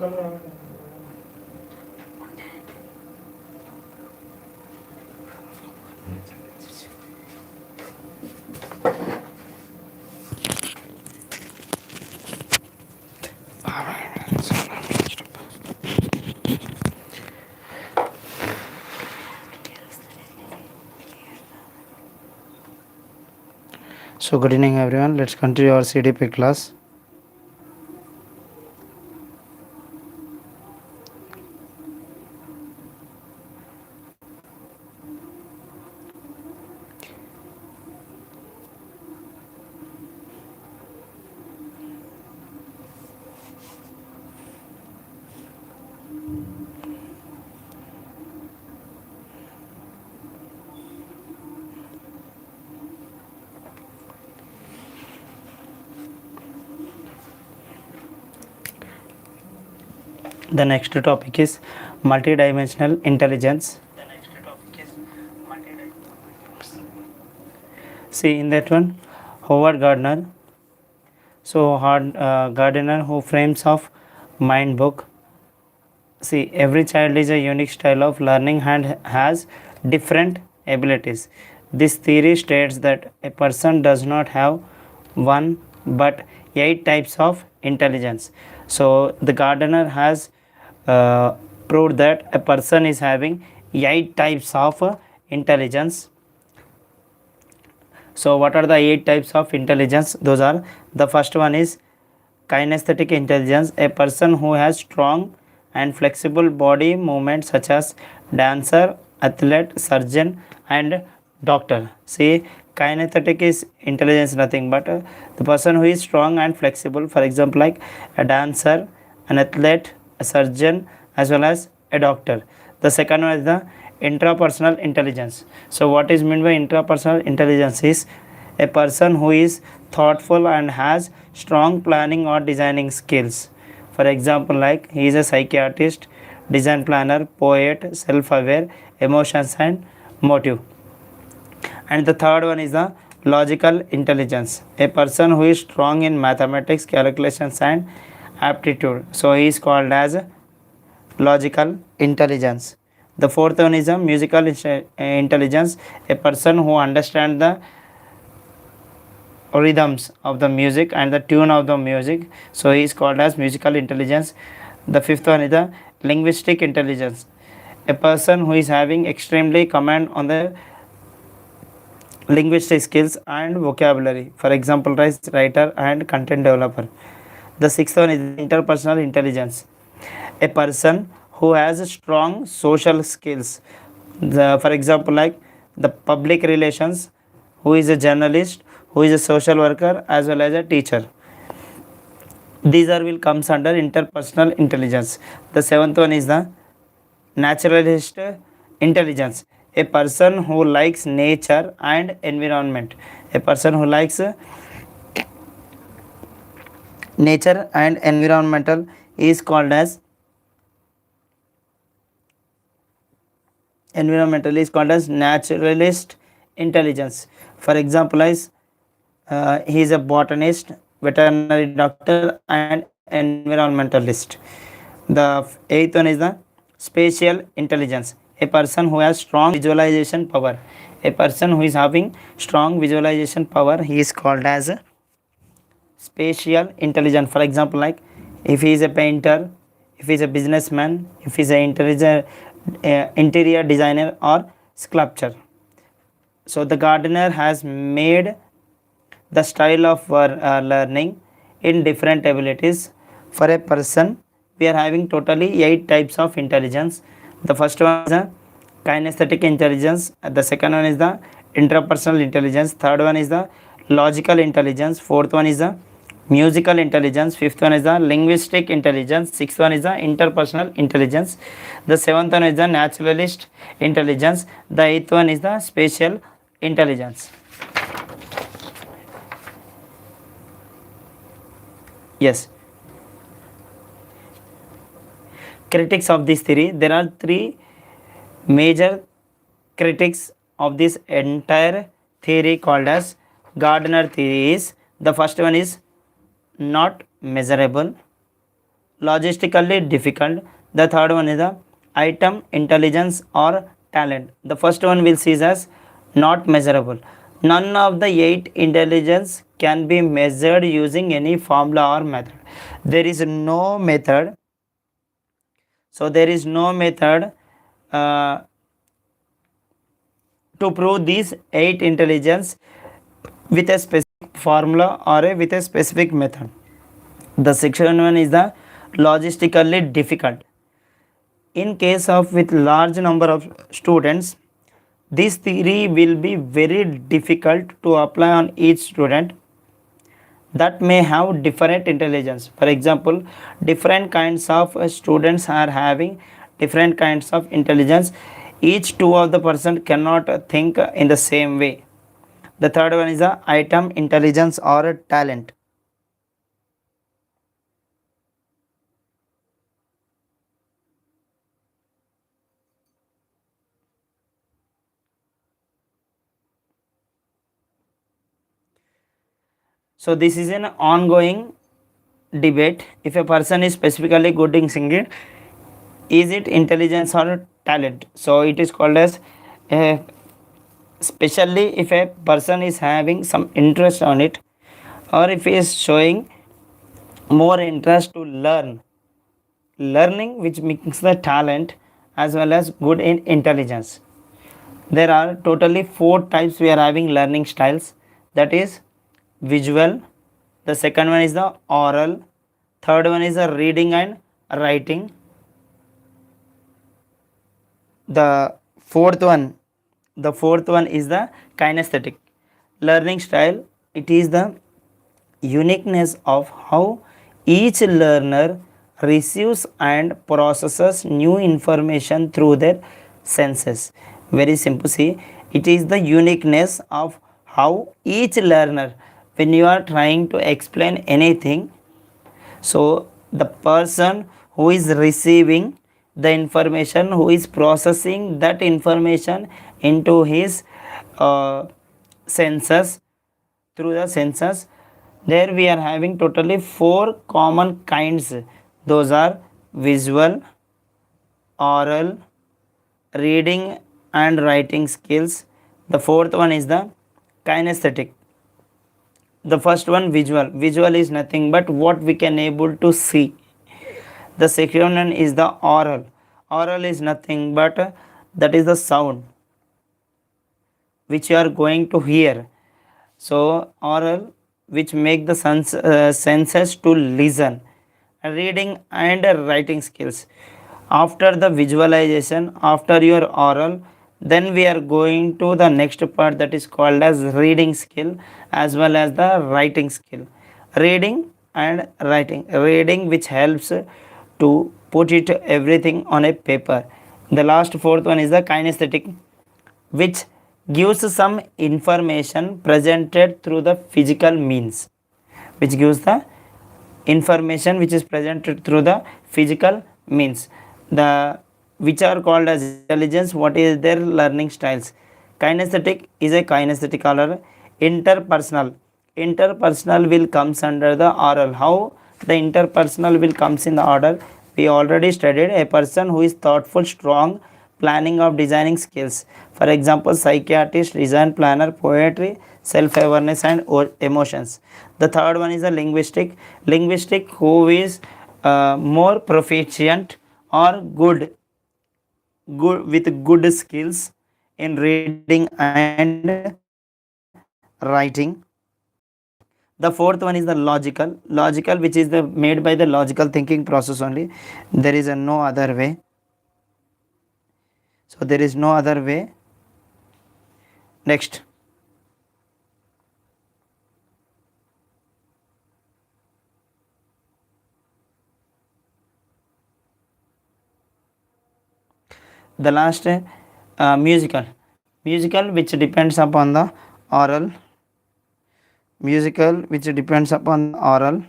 So good evening everyone, let's continue our CDP class. The next topic is multidimensional intelligence. See in that one, Howard Gardner. So Gardner, who frames of mind book. See, every child is a unique style of learning and has different abilities. This theory states that a person does not have one but 8 types of intelligence. So the Gardner has uh, proved that a person is having 8 types of intelligence. So what are the 8 types of intelligence? Those are, the first one is kinesthetic intelligence, a person who has strong and flexible body movements such as dancer, athlete, surgeon and doctor. See, kinesthetic is intelligence nothing but the person who is strong and flexible, for example like a dancer, an athlete, a surgeon as well as a doctor. The second one is the intrapersonal intelligence. So what is meant by intrapersonal intelligence is a person who is thoughtful and has strong planning or designing skills. For example like he is a psychiatrist, design planner, poet, self-aware, emotions and motive. And the third one is the logical intelligence, a person who is strong in mathematics, calculations and aptitude. So he is called as logical intelligence. The fourth one is a musical intelligence, a person who understands the rhythms of the music and the tune of the music. So he is called as musical intelligence. The fifth one is the linguistic intelligence, a person who is having extremely command on the linguistic skills and vocabulary. For example, writer and content developer. The sixth one is interpersonal intelligence, a person who has strong social skills. For example like the public relations, who is a journalist, who is a social worker as well as a teacher. These are will comes under interpersonal intelligence. The seventh one is the naturalist intelligence, a person who likes nature and environment, a person who likes nature and environmental is called as naturalist intelligence. For example as he is a botanist, veterinary doctor and environmentalist. The eighth one is the spatial intelligence, a person who has strong visualization power, a person who is having strong visualization power, he is called as spatial intelligence. For example like if he is a painter, if he is a businessman, if he is an interior designer or sculptor. So the Gardner has made the style of learning in different abilities. For a person we are having totally 8 types of intelligence. The first one is the kinesthetic intelligence, the second one is the intrapersonal intelligence, third one is the logical intelligence, fourth one is the musical intelligence, fifth one is the linguistic intelligence, sixth one is the interpersonal intelligence, the seventh one is the naturalist intelligence, the eighth one is the spatial intelligence. Yes, critics of this theory, there are 3 major critics of this entire theory called as Gardner theory. Is the first one is not measurable, logistically difficult. The third one is the item intelligence or talent. The first one will see as not measurable. None of the 8 intelligence can be measured using any formula or method. There is no method. So there is no method uh, to prove these 8 intelligence with a specific formula or with a specific method. The second one is the logistically difficult. In case of with large number of students, this theory will be very difficult to apply on each student that may have different intelligence. For example, different kinds of students are having different kinds of intelligence. Each two of the person cannot think in the same way. The third one is the item intelligence or talent. So this is an ongoing debate. If a person is specifically good in singing, is it intelligence or talent? So it is called as especially if a person is having some interest on it, or if he is showing more interest to learning which makes the talent as well as good in intelligence. There are totally 4 types we are having learning styles, that is visual, the second one is the oral, third one is the reading and writing, the fourth one is the kinesthetic learning style. It is the uniqueness of how each learner receives and processes new information through their senses. Very simple. See, it is the uniqueness of how each learner, when you are trying to explain anything, so the person who is receiving the information, who is processing that information into his senses, through the senses, there we are having totally 4 common kinds. Those are visual, oral, reading and writing skills. The fourth one is the kinesthetic. The first one, visual is nothing but what we can able to see. The second one is the oral is nothing but that is the sound which you are going to hear. So oral, which make the senses to listen. Reading and writing skills. After the visualization, after your oral, then we are going to the next part, that is called as reading skill as well as the writing skill. Reading and writing. Reading which helps to put it everything on a paper. The last fourth one is the kinesthetic, which gives some information presented through the physical means, which gives the information which is presented through the physical means. The which are called as intelligence. What is their learning styles? Kinesthetic is a kinesthetic order. Interpersonal will comes under the oral. How the interpersonal will comes in the order? We already studied. A person who is thoughtful, strong, planning of designing skills. For example, psychiatrist, design planner, poetry, self-awareness and emotions. The third one is a linguistic who is more proficient or good with good skills in reading and writing. The fourth one is the logical which is the made by the logical thinking process only. There is a no other way. So there is no other way. Next, the last musical which depends upon the oral. Musical which depends upon oral.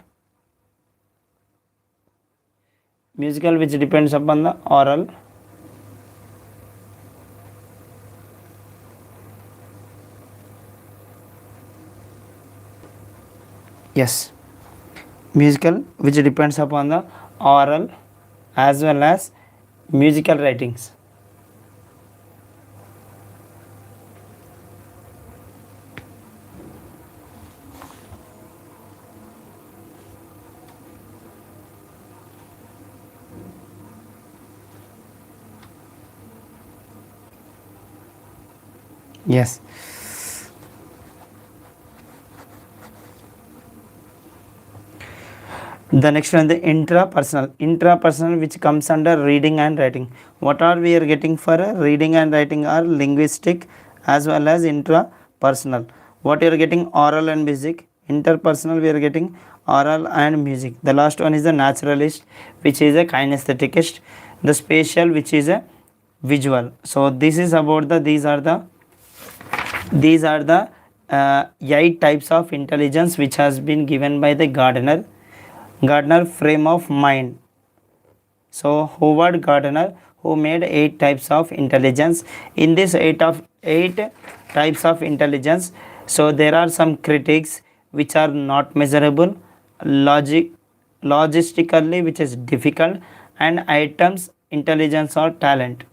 Musical which depends upon the oral. Yes, musical which depends upon the oral as well as musical writings. Yes. The next one, the intrapersonal which comes under reading and writing. What are we are getting for reading and writing are linguistic as well as intrapersonal. What you are getting oral and music. Interpersonal we are getting oral and music. The last one is the naturalist which is a kinestheticist. The spatial which is a visual. So this is about the these are the 8 types of intelligence which has been given by the Gardner frame of mind. So Howard Gardner, who made 8 types of intelligence. In this 8 types of intelligence, so there are some critics which are not measurable, logistically which is difficult, and items intelligence or talent.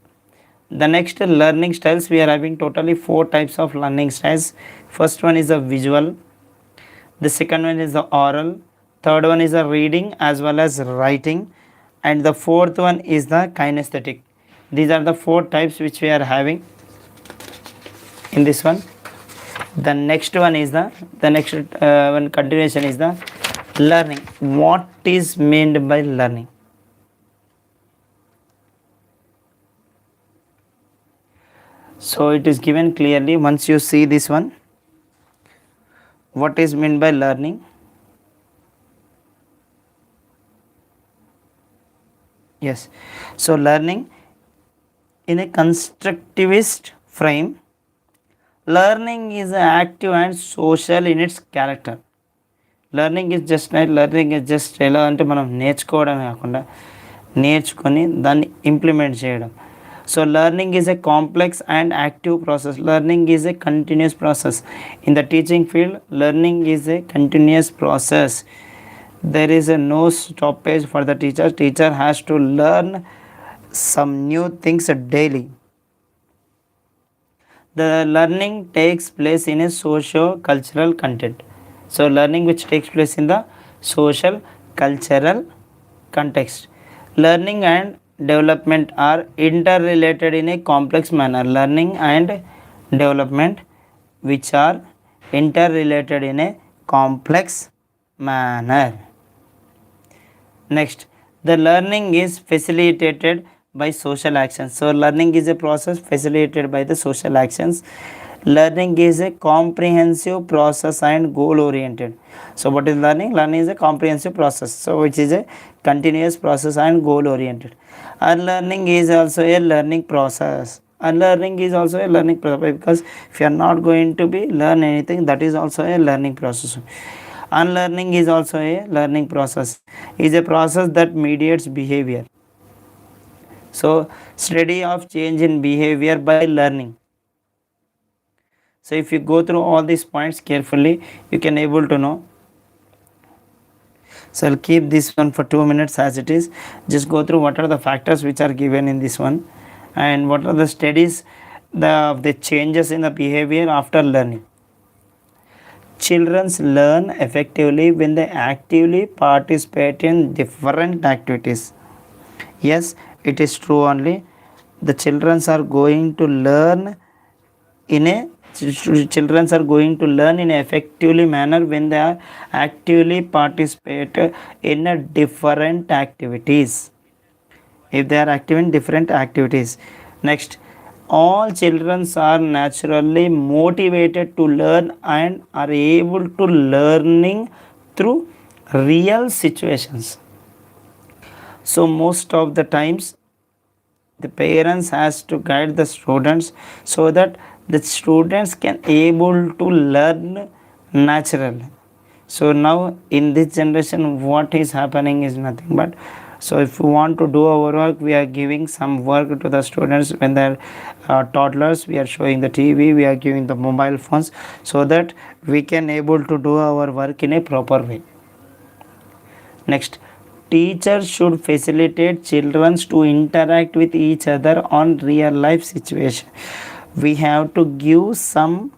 The next learning styles, we are having totally 4 types of learning styles. First one is a visual, the second one is the oral, third one is the reading as well as writing, and the fourth one is the kinesthetic. These are the 4 types which we are having in this one. The next one is the next one continuation is the learning. What is meant by learning? So it is given clearly. Once you see this one, what is meant by learning? Yes. So learning in a constructivist frame, learning is active and social in its character. Learning is just ఎలా అంటే మనం నేర్చుకోవడం కాకుండా నేర్చుకొని దాన్ని implement చేయడం. So learning is a complex and active process. Learning is a continuous process. In the teaching field, learning is a continuous process. There is a no stoppage for the teacher. Teacher has to learn some new things daily. The learning takes place in a socio-cultural content. So learning which takes place in the social cultural context. Learning and development are interrelated in a complex manner. Learning and development which are interrelated in a complex manner. Next, the learning is facilitated by social actions. So learning is a process facilitated by the social actions. Learning is a comprehensive process and goal oriented. So what is learning? Learning is a comprehensive process, so which is a continuous process and goal oriented. Unlearning is also a learning process. Unlearning is also a learning process, because if you are not going to be learn anything, that is also a learning process. Unlearning is also a learning process. Is a process that mediates behavior. So study of change in behavior by learning. So if you go through all these points carefully, you can able to know. So I'll keep this one for 2 minutes as it is. Just go through what are the factors which are given in this one, and what are the studies the changes in the behavior after learning. Children learn effectively when they actively participate in different activities. Yes, it is true only. The children are going to learn in a effectively manner when they are actively participate in a different activities. If they are active in different activities. Next, all children are naturally motivated to learn and are able to learning through real situations. So most of the times the parents has to guide the students so that the students can able to learn naturally. So now in this generation what is happening is nothing but, so if we want to do our work, we are giving some work to the students when they are toddlers. We are showing the TV, we are giving the mobile phones, so that we can able to do our work in a proper way. Next, Teachers should facilitate children to interact with each other on real life situation. We have to give some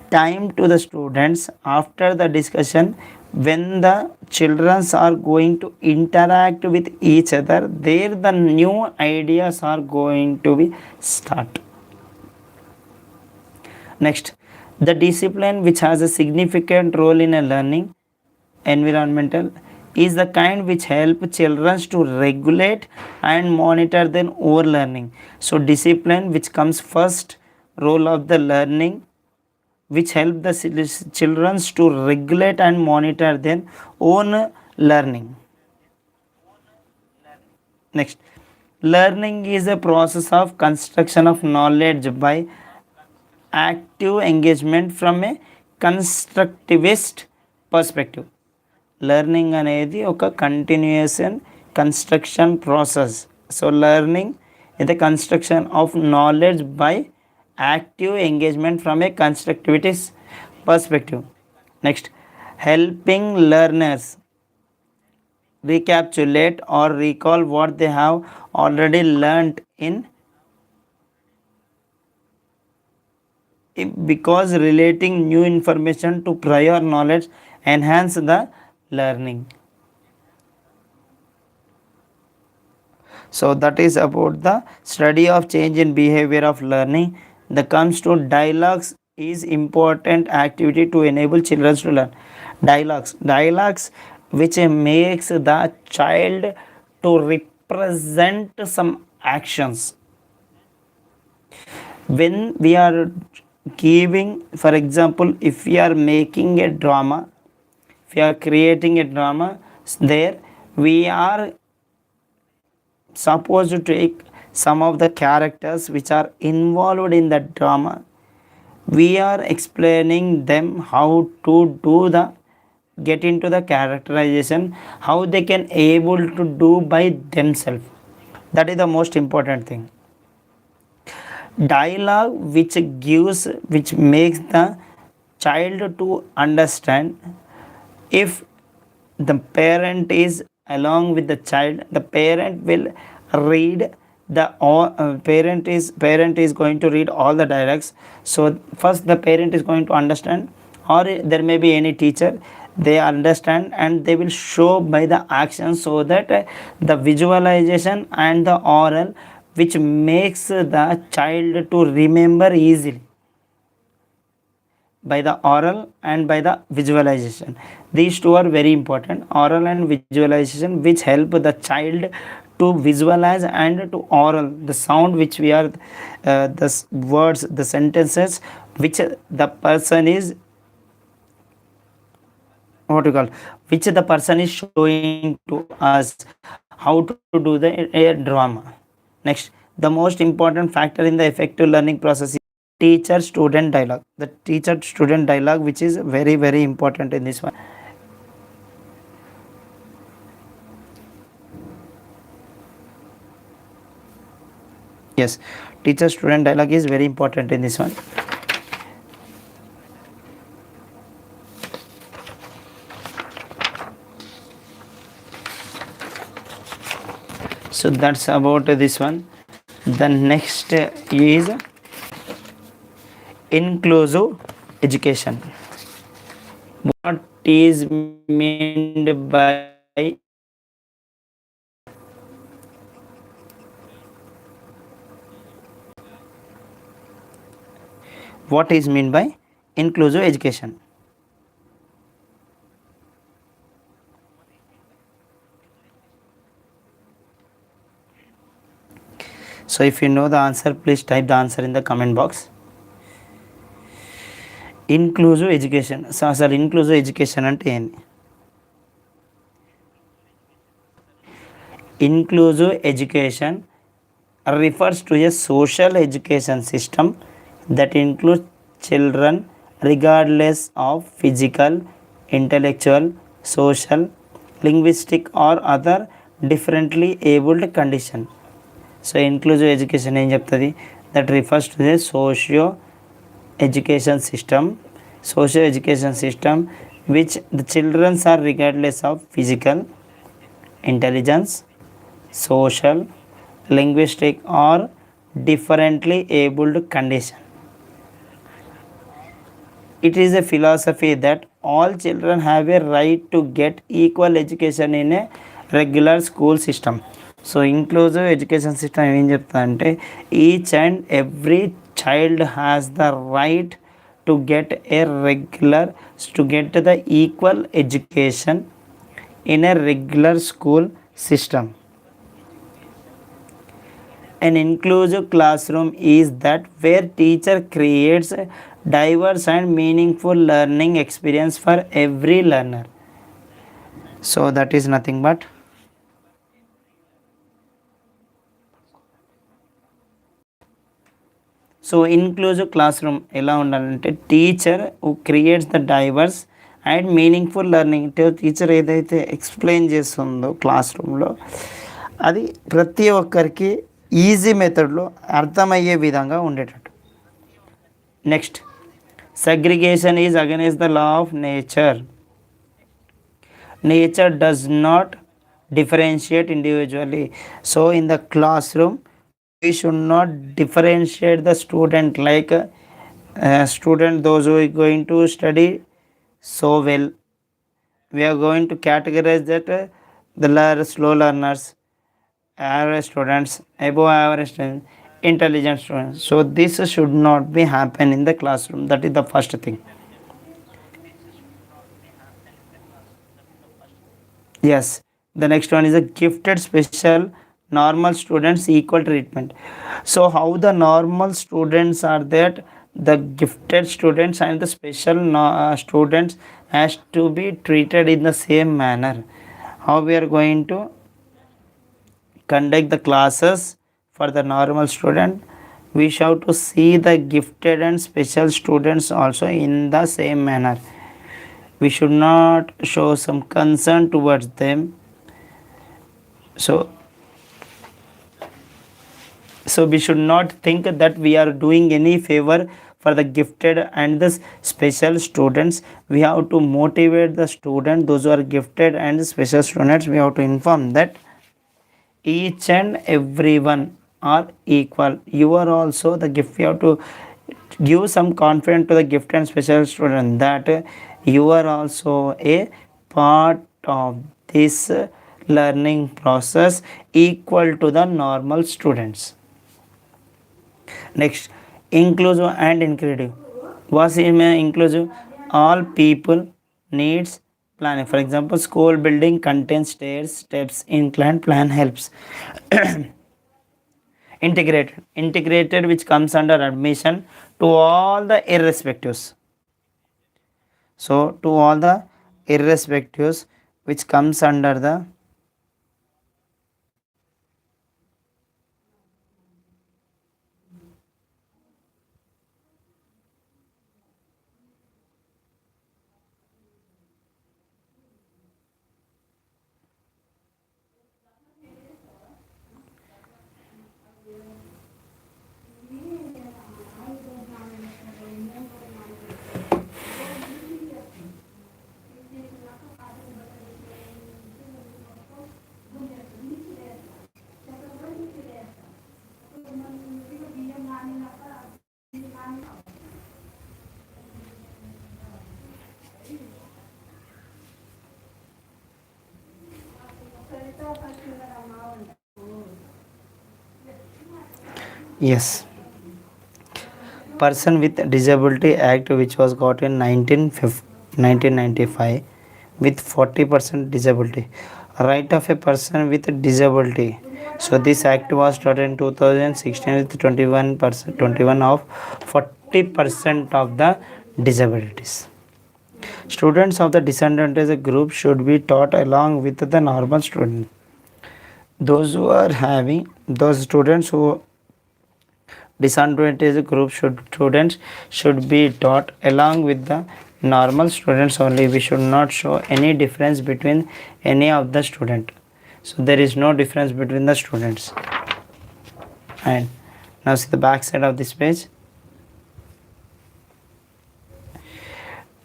time to the students after the discussion. When the children are going to interact with each other, there the new ideas are going to be start. Next, the discipline which has a significant role in a learning environmental is the kind which help children to regulate and monitor their own learning. So discipline which comes first role of the learning, which help the children to regulate and monitor their own learning. Next, learning is a process of construction of knowledge by active engagement from a constructivist perspective. Learning అనేది ఒక continuous and construction process. So learning is the construction of knowledge by active engagement from a constructivists perspective. Next, helping learners recapitulate or recall what they have already learnt in, because relating new information to prior knowledge enhance the learning. So that is about the study of change in behavior of learning. The comes to dialogues is important activity to enable children to learn. Dialogues which makes the child to represent some actions. When we are giving, for example, if we are making a drama, if we are creating a drama, there we are supposed to take some of the characters which are involved in the drama. We are explaining them how to do the get into the characterization, how they can able to do by themselves. That is the most important thing. Dialogue which makes the child to understand. If the parent is along with the child, the parent will read the parent is going to read all the dialogues. So first the parent is going to understand, or there may be any teacher, they understand and they will show by the action, so that the visualization and the oral which makes the child to remember easily, by the oral and by the visualization. These two are very important, oral and visualization, which help the child to visualize and to oral, the sound which we are the words, the sentences which the person is which the person is showing to us how to do the drama. Next, the most important factor in the effective learning process is teacher student dialogue. The teacher student dialogue which is very very important in this one. Yes, teacher student dialogue is very important in this one. So that's about this one. The next is inclusive education. What is meant by inclusive education? So if you know the answer, please type the answer in the comment box. Inclusive education. So అసలు inclusive education అంటే ఏంటి? Inclusive education refers to a social education system that includes children regardless of physical, intellectual, social, linguistic or other differently abled condition. So inclusive education ఏం చెప్తుంది? That refers to the socio education system which the children are regardless of physical, intelligence, social, linguistic, or differently abled condition. It is a philosophy that all children have a right to get equal education in a regular school system. So inclusive education system ఏం చెప్తుందంటే each and every child has the right to get a regular to get the equal education in a regular school system. An inclusive classroom is that where teacher creates a diverse and meaningful learning experience for every learner. So that is nothing but so inclusive class room ఎలా ఉండాలంటే teacher who creates the divorce and meaningful learning. Teacher ఏదైతే explain చేస్తుందో class రూమ్లో అది ప్రతి ఒక్కరికి easy మెథడ్లో అర్థమయ్యే విధంగా ఉండేటట్టు. Next, segregation is against the law of nature. Nature does not differentiate individually. So in the classroom we should not differentiate the student like student those who are going to study so well, we are going to categorize that the slow learners, average students, above average students, intelligent students. So this should not be happen in the classroom. That is the first thing. Yes, the next one is a gifted special normal students equal treatment. So how the normal students are that the gifted students and the special students has to be treated in the same manner. How we are going to conduct the classes for the normal student, we shall to see the gifted and special students also in the same manner. We should not show some concern towards them. So we should not think that we are doing any favor for the gifted and the special students. We have to motivate the student, those who are gifted and special students. We have to inform that each and everyone are equal. You are also the gift. You have to give some confidence to the gifted and special student that you are also a part of this learning process equal to the normal students. Next, inclusive and inclusive. What is inclusive? All people needs planning. For example, school building contains stairs, steps, inclined plan helps. Integrated which comes under admission to all the irrespectives. So to all the irrespectives which comes under the yes, Person with Disability Act which was got in 1995 with 40% disability. Right of a person with disability. So this act was started in 2016 with 21 of 40% of the disabilities. Students of the disadvantaged group should be taught along with the normal student. Those who are having those students who disadvantaged group students should be taught along with the normal students only. We should not show any difference between any of the student. So there is no difference between the students. And now see the back side of this page.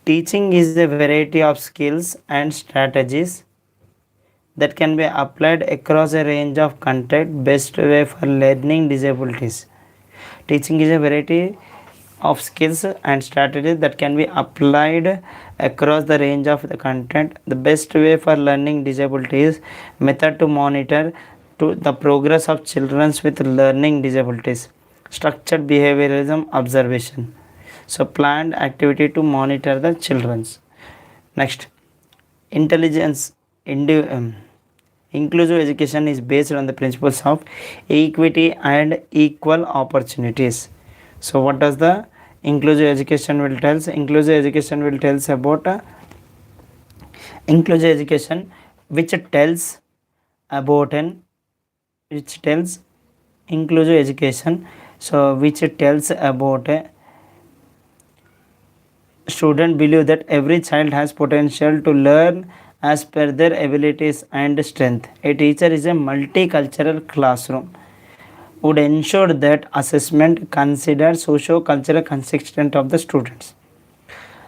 Teaching is a variety of skills and strategies that can be applied across a range of content. Best way for learning disabilities. Teaching is a variety of skills and strategies that can be applied across the range of the content. The best way for learning disabilities method to monitor to the progress of children with learning disabilities. Structured behaviorism observation. So planned activity to monitor the children's. Next, intelligence. Inclusive education is based on the principles of equity and equal opportunities. So what does the inclusive education will tells? Inclusive education will tells about inclusive education which tells about an which tells inclusive education, so which tells about a student believe that every child has potential to learn as per their abilities and strength. A teacher is a multicultural classroom would ensure that assessment considers socio-cultural consistent of the students.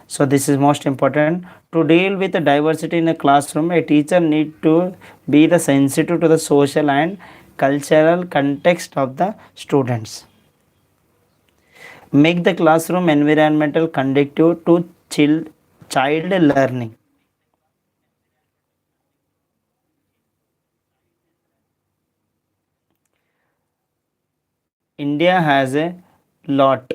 So this is most important. To deal with the diversity in a classroom, a teacher need to be the sensitive to the social and cultural context of the students. Make the classroom environmental conducive to child learning. India has a lot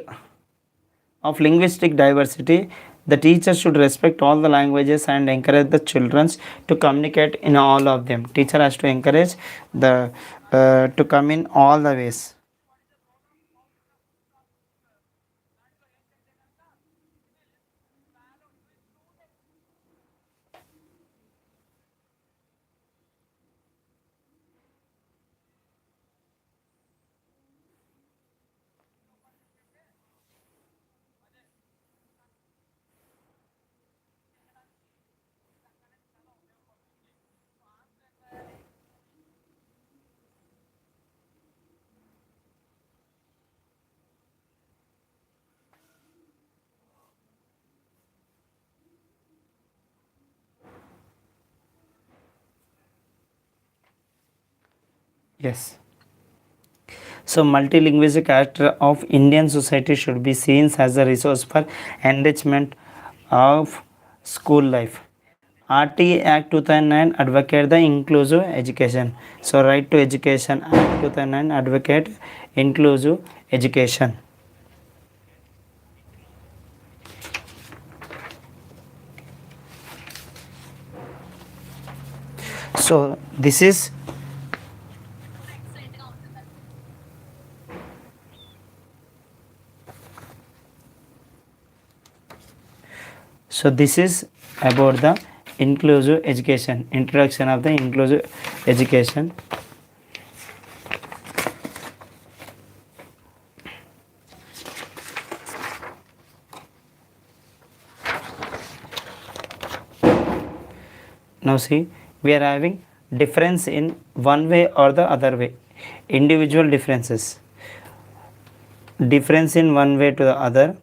of linguistic diversity. The teacher should respect all the languages and encourage the children to communicate in all of them. Teacher has to encourage the to come in all the ways. Yes. So multilingualistic character of Indian society should be seen as a resource for enrichment of school life. RT Act 2009 advocate the inclusive education. So Right to Education Act 2009 advocate inclusive education. So this is this is about the inclusive education, introduction of the inclusive education. Now see, we are having difference in one way or the other way. Individual differences. Difference in one way to the other.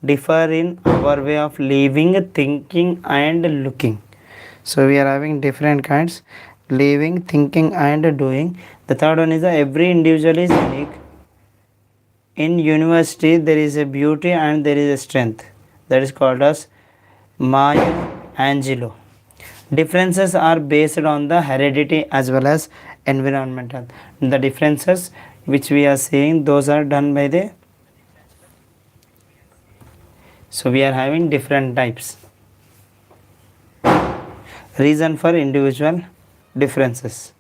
Differ in our way of living, thinking and looking. So we are having different kinds: living, thinking and doing. The third one is that every individual is unique. In university there is a beauty and there is a strength. That is called as Maya Angelou. Differences are based on the heredity as well as environmental. The differences which we are seeing, those are done by the, so we are having different types. Reason for individual differences.